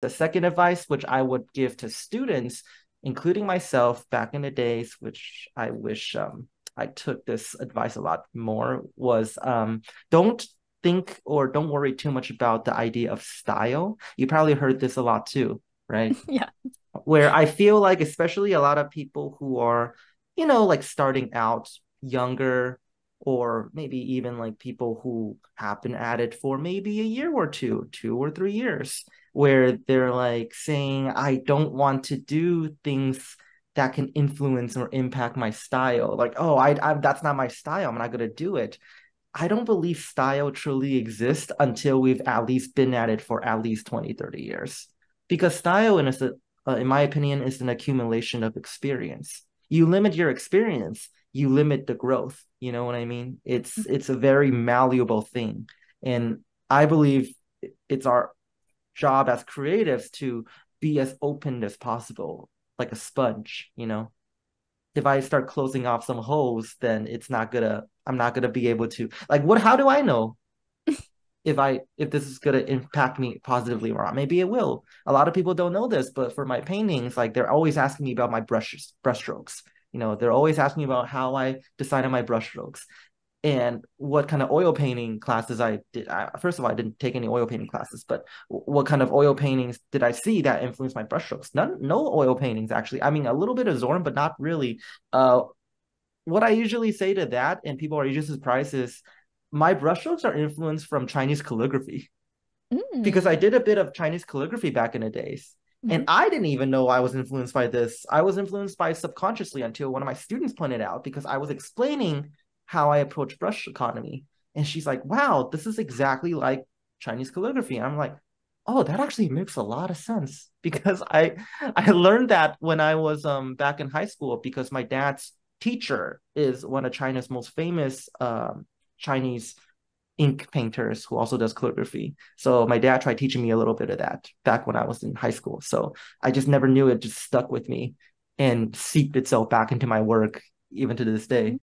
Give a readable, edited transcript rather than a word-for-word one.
The second advice, which I would give to students, including myself back in the days, which I wish I took this advice a lot more, was don't think or don't worry too much about the idea of style. You probably heard this a lot too, right? Yeah. Where I feel like, especially a lot of people who are, like starting out younger, or maybe even like people who have been at it for maybe a year or two, 2 or 3 years, where they're like saying, I don't want to do things that can influence or impact my style. Like, oh, I that's not my style. I'm not going to do it. I don't believe style truly exists until we've at least been at it for at least 20, 30 years. Because style, in my opinion, is an accumulation of experience. You limit your experience, you limit the growth. You know what I mean? It's a very malleable thing. And I believe it's our job as creatives to be as open as possible, like a sponge. If I start closing off some holes, then I'm not gonna be able to like how do I know if this is gonna impact me positively or not? Maybe it will. A lot of people don't know this, but for my paintings, like they're always asking me about my brush strokes. They're always asking me about how I decide on my brush strokes and what kind of oil painting classes I did. First of all, I didn't take any oil painting classes, but what kind of oil paintings did I see that influenced my brushstrokes? None, no oil paintings actually. I mean, a little bit of Zorn, but not really. Uh, what I usually say to that, and people are usually surprised, is my brushstrokes are influenced from Chinese calligraphy because I Mm. did a bit of Chinese calligraphy back in the days. And Mhm. I didn't even know I was influenced by this. I was influenced by subconsciously until one of my students pointed out because I was explaining how I approach brush economy. And she's like, wow, this is exactly like Chinese calligraphy. And I'm like, oh, that actually makes a lot of sense because I learned that when I was back in high school because my dad's teacher is one of China's most famous Chinese ink painters who also does calligraphy. So my dad tried teaching me a little bit of that back when I was in high school. So I just never knew, it just stuck with me and seeped itself back into my work even to this day.